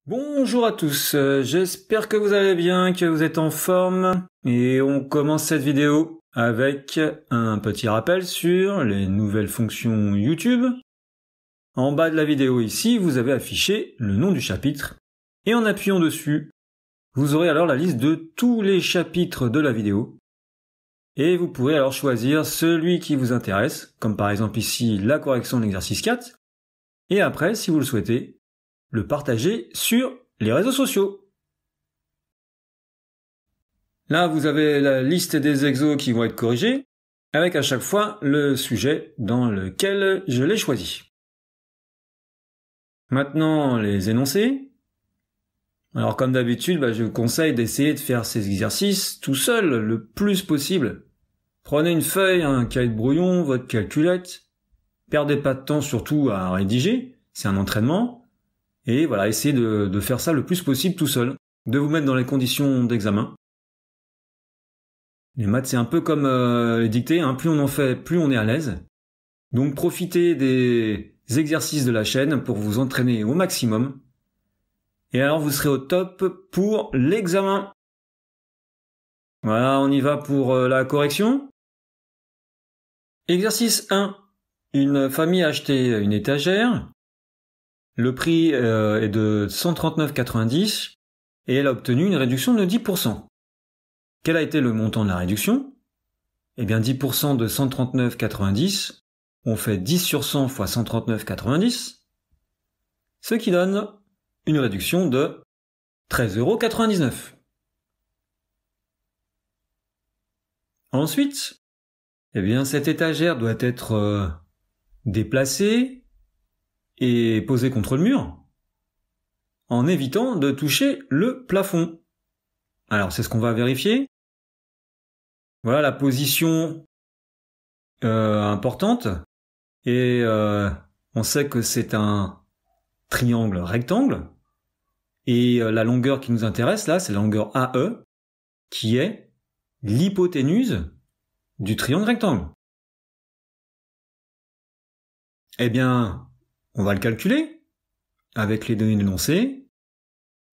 Bonjour à tous, j'espère que vous allez bien, que vous êtes en forme, et on commence cette vidéo avec un petit rappel sur les nouvelles fonctions YouTube. En bas de la vidéo ici, vous avez affiché le nom du chapitre, et en appuyant dessus, vous aurez alors la liste de tous les chapitres de la vidéo, et vous pourrez alors choisir celui qui vous intéresse, comme par exemple ici la correction de l'exercice 4, et après, si vous le souhaitez, le partager sur les réseaux sociaux. Là, vous avez la liste des exos qui vont être corrigés, avec à chaque fois le sujet dans lequel je l'ai choisi. Maintenant, les énoncés. Alors comme d'habitude, je vous conseille d'essayer de faire ces exercices tout seul le plus possible. Prenez une feuille, un cahier de brouillon, votre calculette. Perdez pas de temps surtout à rédiger, c'est un entraînement. Et voilà, essayez de faire ça le plus possible tout seul, de vous mettre dans les conditions d'examen. Les maths, c'est un peu comme les dictées, hein. Plus on en fait, plus on est à l'aise. Donc profitez des exercices de la chaîne pour vous entraîner au maximum. Et alors vous serez au top pour l'examen. Voilà, on y va pour la correction. Exercice 1. Une famille a acheté une étagère. Le prix est de 139,90 et elle a obtenu une réduction de 10%. Quel a été le montant de la réduction? Eh bien 10% de 139,90, on fait 10 sur 100 fois 139,90, ce qui donne une réduction de 13,99 €. Ensuite, eh bien cette étagère doit être déplacée et posée contre le mur, en évitant de toucher le plafond. Alors c'est ce qu'on va vérifier. Voilà la position importante. Et on sait que c'est un triangle rectangle. Et la longueur qui nous intéresse là, c'est la longueur AE, qui est l'hypoténuse du triangle rectangle. Eh bien, on va le calculer avec les données énoncées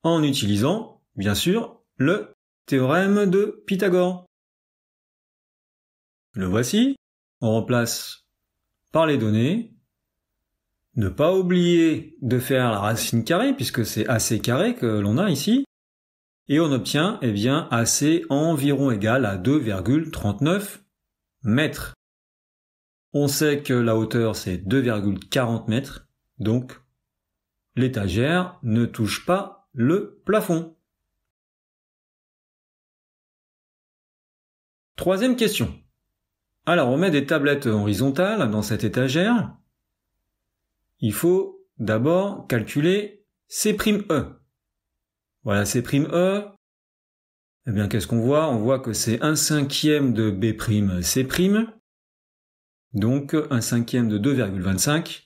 en utilisant, bien sûr, le théorème de Pythagore. Le voici. On remplace par les données. Ne pas oublier de faire la racine carrée, puisque c'est AC carré que l'on a ici. Et on obtient, eh bien, AC environ égal à 2,39 mètres. On sait que la hauteur, c'est 2,40 mètres. Donc, l'étagère ne touche pas le plafond. Troisième question. Alors, on met des tablettes horizontales dans cette étagère. Il faut d'abord calculer C'E. Voilà, C'E. Eh bien, qu'est-ce qu'on voit? On voit que c'est 1/5 de B'C'. Donc, 1/5 de 2,25.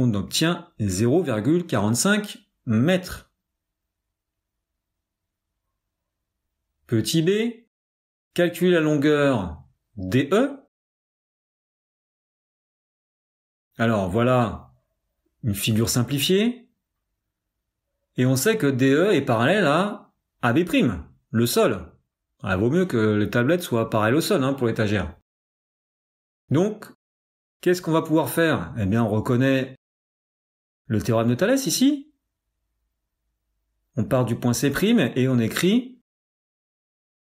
On obtient 0,45 mètres. Petit b, calculer la longueur DE. Alors voilà une figure simplifiée. Et on sait que DE est parallèle à AB', le sol. Il vaut mieux que les tablettes soient parallèles au sol pour l'étagère. Donc, qu'est-ce qu'on va pouvoir faire? Eh bien, on reconnaît le théorème de Thalès ici. On part du point C' et on écrit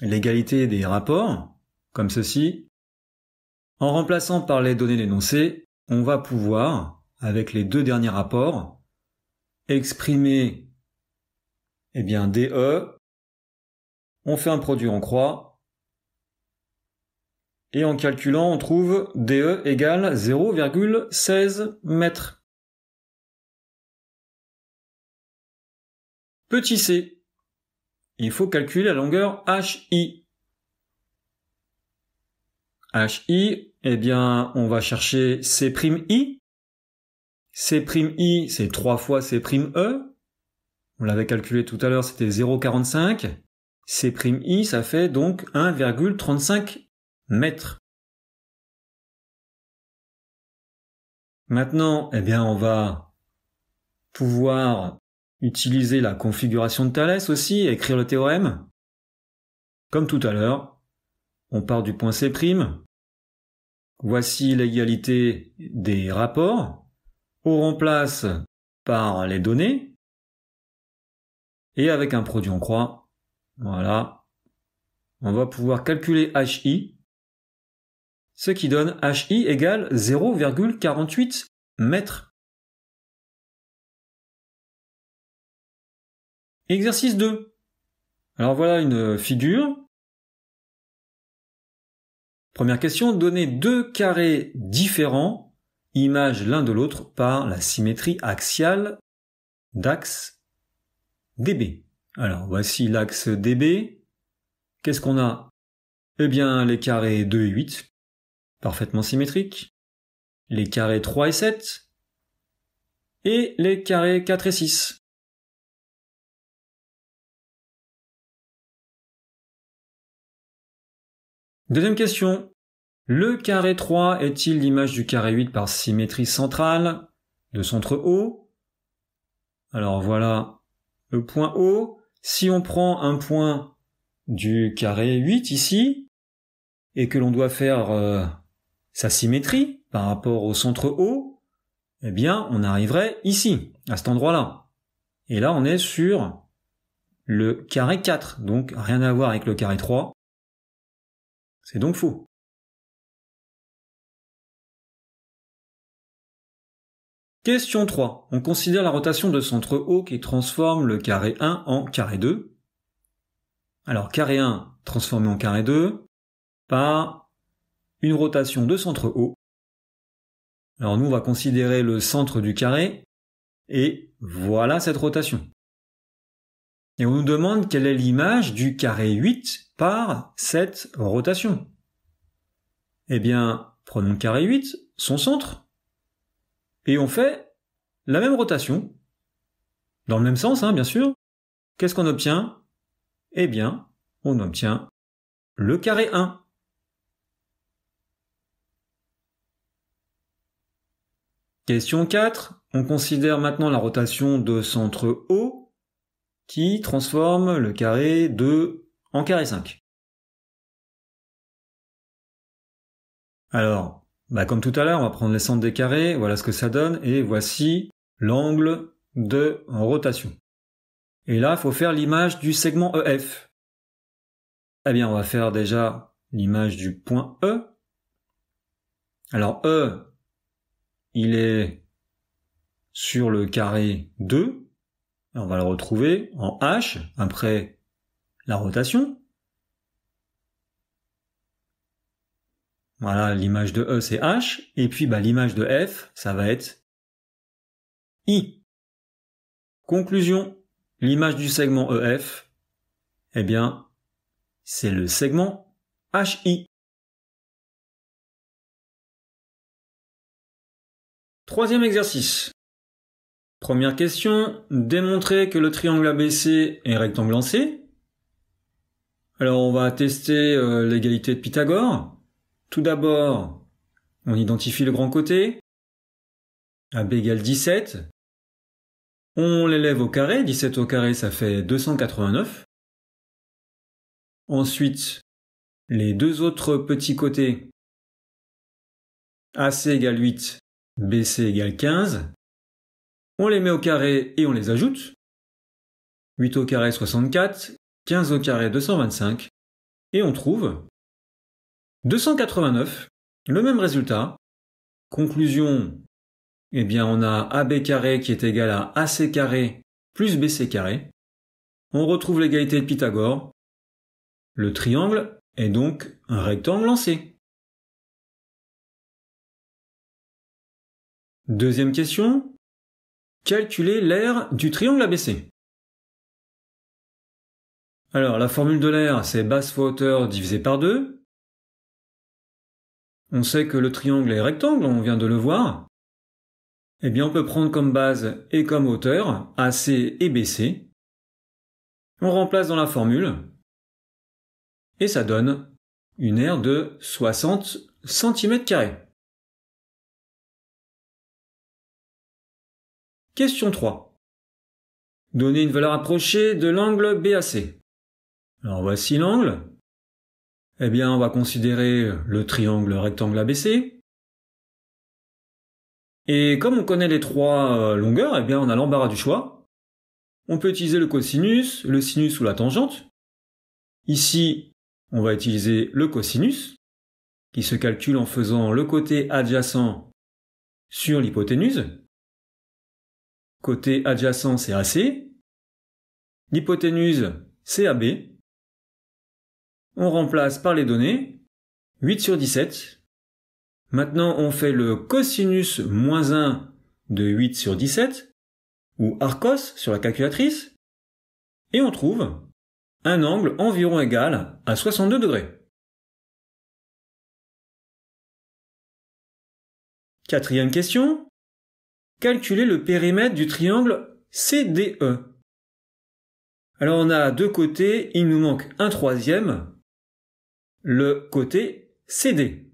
l'égalité des rapports, comme ceci. En remplaçant par les données d'énoncé, on va pouvoir, avec les deux derniers rapports, exprimer eh bien, DE. On fait un produit en croix. Et en calculant, on trouve DE égale 0,16 mètres. Petit c, il faut calculer la longueur HI. HI, eh bien, on va chercher C'I. C'I, c'est 3 fois C'E. On l'avait calculé tout à l'heure, c'était 0,45. C'I, ça fait donc 1,35 mètres. Maintenant, eh bien, on va pouvoir utiliser la configuration de Thalès aussi, écrire le théorème. Comme tout à l'heure, on part du point C'. Voici l'égalité des rapports. On remplace par les données. Et avec un produit en croix, voilà, on va pouvoir calculer HI, ce qui donne HI égale 0,48 mètres. Exercice 2. Alors voilà une figure. Première question, donner deux carrés différents, image l'un de l'autre par la symétrie axiale d'axe DB. Alors voici l'axe DB. Qu'est-ce qu'on a? Eh bien les carrés 2 et 8, parfaitement symétriques. Les carrés 3 et 7. Et les carrés 4 et 6. Deuxième question. Le carré 3 est-il l'image du carré 8 par symétrie centrale de centre O? Alors voilà le point O. Si on prend un point du carré 8 ici, et que l'on doit faire sa symétrie par rapport au centre O, eh bien on arriverait ici, à cet endroit-là. Et là on est sur le carré 4, donc rien à voir avec le carré 3. C'est donc faux. Question 3. On considère la rotation de centre O qui transforme le carré 1 en carré 2. Alors carré 1 transformé en carré 2 par une rotation de centre O. Alors nous on va considérer le centre du carré et voilà cette rotation. Et on nous demande quelle est l'image du carré 8 par cette rotation. Eh bien, prenons le carré 8, son centre, et on fait la même rotation, dans le même sens, bien sûr. Qu'est-ce qu'on obtient? Eh bien, on obtient le carré 1. Question 4. On considère maintenant la rotation de centre O qui transforme le carré 2 en carré 5. Alors, comme tout à l'heure, on va prendre les centres des carrés, voilà ce que ça donne, et voici l'angle de rotation. Et là, il faut faire l'image du segment EF. Eh bien, on va faire déjà l'image du point E. Alors, E, il est sur le carré 2. On va le retrouver en H, après la rotation. Voilà, l'image de E, c'est H. Et puis, l'image de F, ça va être I. Conclusion, l'image du segment EF, eh bien, c'est le segment HI. Troisième exercice. Première question, démontrer que le triangle ABC est rectangle en C. Alors, on va tester l'égalité de Pythagore. Tout d'abord, on identifie le grand côté. AB égale 17. On l'élève au carré. 17 au carré, ça fait 289. Ensuite, les deux autres petits côtés. AC égale 8, BC égale 15. On les met au carré et on les ajoute. 8 au carré, 64. 15 au carré, 225. Et on trouve 289, le même résultat. Conclusion, eh bien on a AB carré qui est égal à AC carré plus BC carré. On retrouve l'égalité de Pythagore. Le triangle est donc un rectangle en C. Deuxième question, calculer l'aire du triangle ABC. Alors la formule de l'aire, c'est base fois hauteur divisé par 2. On sait que le triangle est rectangle, on vient de le voir. Eh bien, on peut prendre comme base et comme hauteur AC et BC. On remplace dans la formule. Et ça donne une aire de 60 cm². Question 3. donner une valeur approchée de l'angle BAC. Alors voici l'angle. Eh bien, on va considérer le triangle rectangle ABC. Et comme on connaît les trois longueurs, eh bien, on a l'embarras du choix. On peut utiliser le cosinus, le sinus ou la tangente. Ici, on va utiliser le cosinus, qui se calcule en faisant le côté adjacent sur l'hypoténuse. Côté adjacent, c'est AC. L'hypoténuse, c'est AB. On remplace par les données. 8 sur 17. Maintenant, on fait le cosinus moins 1 de 8 sur 17, ou arcos sur la calculatrice, et on trouve un angle environ égal à 62 degrés. Quatrième question. Calculer le périmètre du triangle CDE. Alors on a deux côtés, il nous manque un troisième, le côté CD.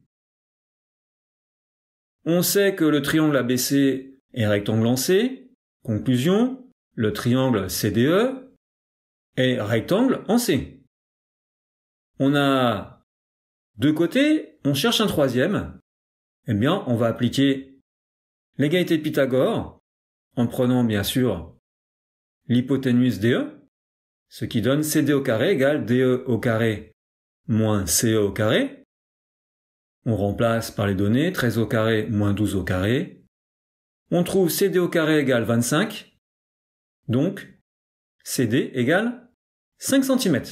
On sait que le triangle ABC est rectangle en C. Conclusion, le triangle CDE est rectangle en C. On a deux côtés, on cherche un troisième. Eh bien, on va appliquer l'égalité de Pythagore en prenant bien sûr l'hypoténuse DE, ce qui donne CD au carré égale DE au carré moins CE au carré. On remplace par les données 13 au carré moins 12 au carré. On trouve CD au carré égale 25. Donc, CD égale 5 cm.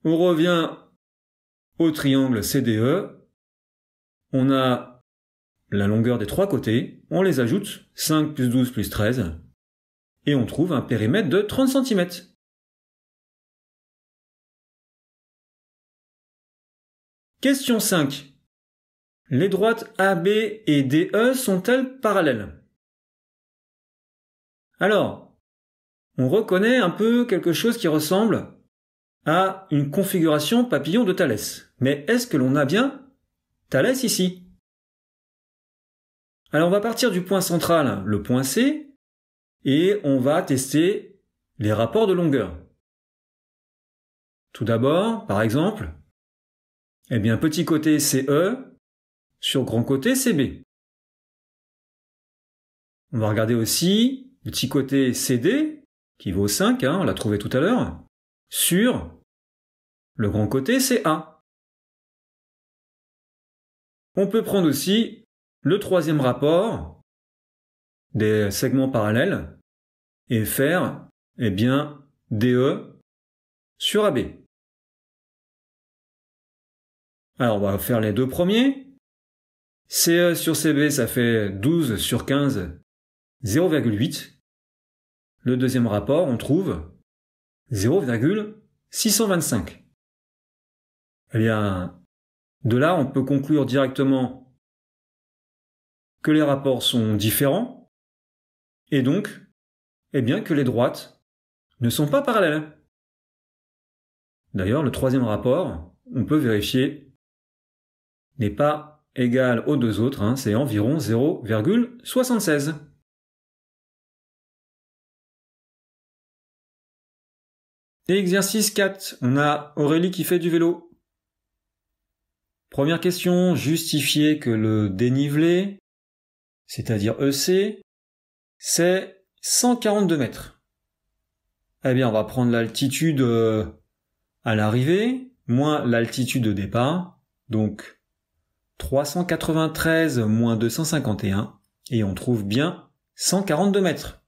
On revient au triangle CDE. On a la longueur des trois côtés. On les ajoute. 5 plus 12 plus 13. Et on trouve un périmètre de 30 cm. Question 5. Les droites AB et DE sont-elles parallèles? Alors, on reconnaît un peu quelque chose qui ressemble à une configuration papillon de Thalès. Mais est-ce que l'on a bien Thalès ici? Alors on va partir du point central, le point C, et on va tester les rapports de longueur. Tout d'abord, par exemple, eh bien petit côté CE sur grand côté CB. On va regarder aussi petit côté CD, qui vaut 5, on l'a trouvé tout à l'heure, sur le grand côté CA. On peut prendre aussi le troisième rapport des segments parallèles et faire, eh bien, DE sur AB. Alors, on va faire les deux premiers. CE sur CB, ça fait 12 sur 15, 0,8. Le deuxième rapport, on trouve 0,625. Eh bien, de là, on peut conclure directement que les rapports sont différents et donc, eh bien, que les droites ne sont pas parallèles. D'ailleurs, le troisième rapport, on peut vérifier, n'est pas égal aux deux autres, c'est environ 0,76. Et exercice 4, on a Aurélie qui fait du vélo. Première question, justifier que le dénivelé, c'est-à-dire EC, c'est 142 mètres. Eh bien, on va prendre l'altitude à l'arrivée, moins l'altitude de départ, donc 393 moins 251, et on trouve bien 142 mètres.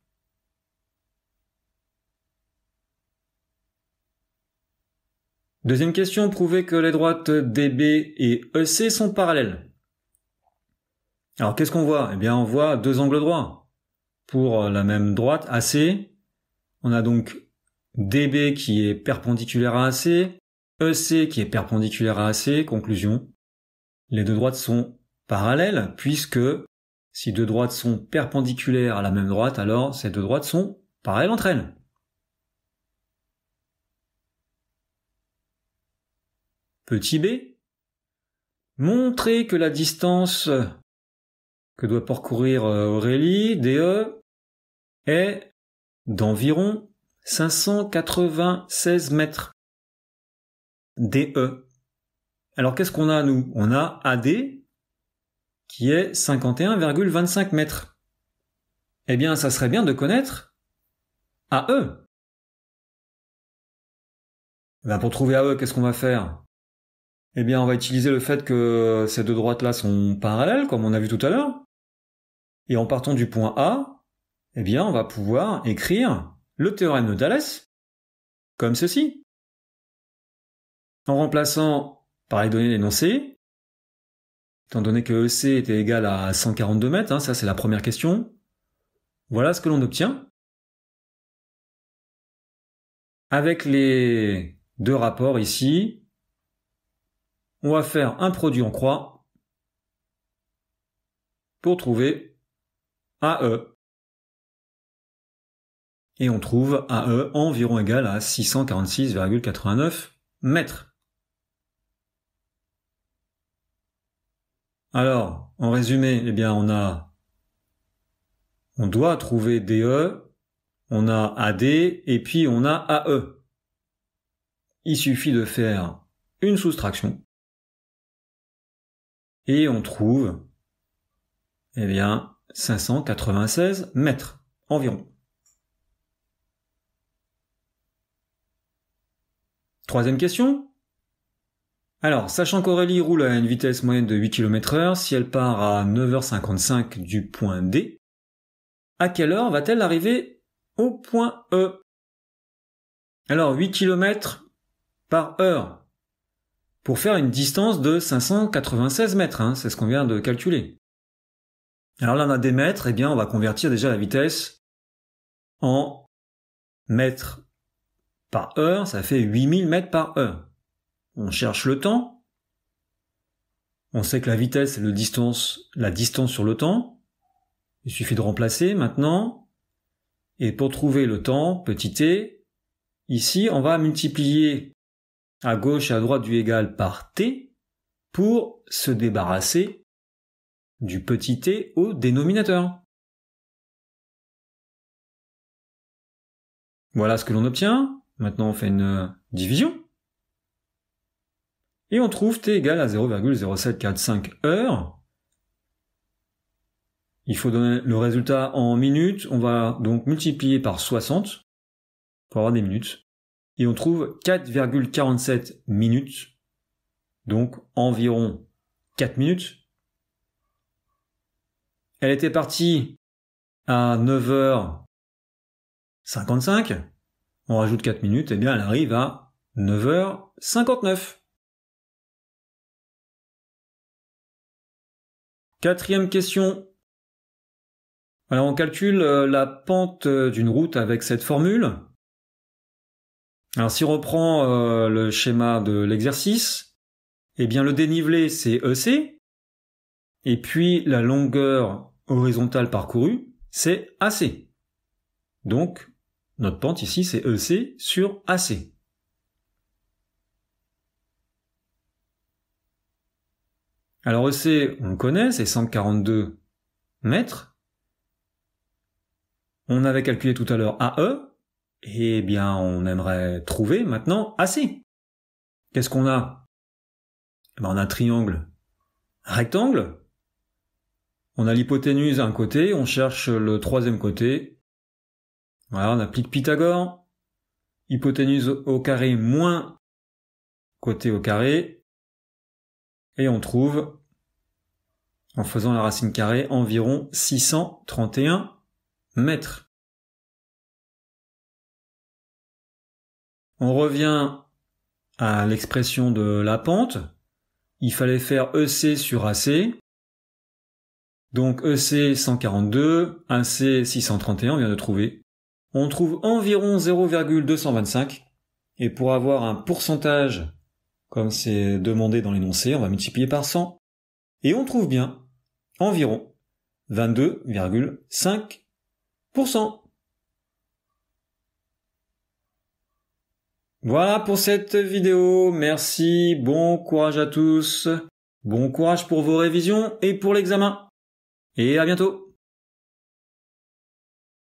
Deuxième question, prouver que les droites DB et EC sont parallèles. Alors qu'est-ce qu'on voit? Eh bien on voit deux angles droits. Pour la même droite AC, on a donc DB qui est perpendiculaire à AC, EC qui est perpendiculaire à AC, conclusion. Les deux droites sont parallèles puisque si deux droites sont perpendiculaires à la même droite, alors ces deux droites sont parallèles entre elles. Petit b, montrer que la distance que doit parcourir Aurélie, DE, est d'environ 596 mètres. DE. Alors qu'est-ce qu'on a nous? On a AD qui est 51,25 mètres. Eh bien, ça serait bien de connaître AE. Ben, pour trouver AE, qu'est-ce qu'on va faire? Eh bien, on va utiliser le fait que ces deux droites-là sont parallèles, comme on a vu tout à l'heure. Et en partant du point A, eh bien, on va pouvoir écrire le théorème de Thalès, comme ceci. En remplaçant par les données d'énoncé, étant donné que EC était égal à 142 mètres, ça c'est la première question, voilà ce que l'on obtient. Avec les deux rapports ici, on va faire un produit en croix pour trouver AE. Et on trouve AE environ égal à 646,89 mètres. Alors, en résumé, eh bien, on doit trouver DE, on a AD, et puis on a AE. Il suffit de faire une soustraction. Et on trouve, eh bien, 596 mètres environ. Troisième question. Alors, sachant qu'Aurélie roule à une vitesse moyenne de 8 km/h, si elle part à 9h55 du point D, à quelle heure va-t-elle arriver au point E? Alors, 8 km par heure, pour faire une distance de 596 mètres, c'est ce qu'on vient de calculer. Alors là, on a des mètres, eh bien, on va convertir déjà la vitesse en mètres par heure, ça fait 8000 mètres par heure. On cherche le temps. On sait que la vitesse, c'est la distance sur le temps. Il suffit de remplacer maintenant. Et pour trouver le temps, petit t, ici, on va multiplier à gauche et à droite du égal par t pour se débarrasser du petit t au dénominateur. Voilà ce que l'on obtient. Maintenant, on fait une division. Et on trouve t égale à 0,0745 heures. Il faut donner le résultat en minutes. On va donc multiplier par 60 pour avoir des minutes. Et on trouve 4,47 minutes. Donc environ 4 minutes. Elle était partie à 9h55. On rajoute 4 minutes, et bien elle arrive à 9h59. Quatrième question. Alors on calcule la pente d'une route avec cette formule. Alors si on reprend le schéma de l'exercice, eh bien le dénivelé c'est EC, et puis la longueur horizontale parcourue c'est AC. Donc notre pente ici c'est EC sur AC. Alors EC, on le connaît, c'est 142 mètres. On avait calculé tout à l'heure AE, et bien on aimerait trouver maintenant AC. Qu'est-ce qu'on a? On a un triangle rectangle. On a l'hypoténuse à un côté, on cherche le troisième côté. Voilà, on applique Pythagore. Hypoténuse au carré moins côté au carré. Et on trouve, en faisant la racine carrée, environ 631 mètres. On revient à l'expression de la pente. Il fallait faire EC sur AC. Donc EC 142, AC 631, on vient de trouver. On trouve environ 0,225. Et pour avoir un pourcentage, comme c'est demandé dans l'énoncé, on va multiplier par 100. Et on trouve bien environ 22,5%. Voilà pour cette vidéo. Merci, bon courage à tous. Bon courage pour vos révisions et pour l'examen. Et à bientôt.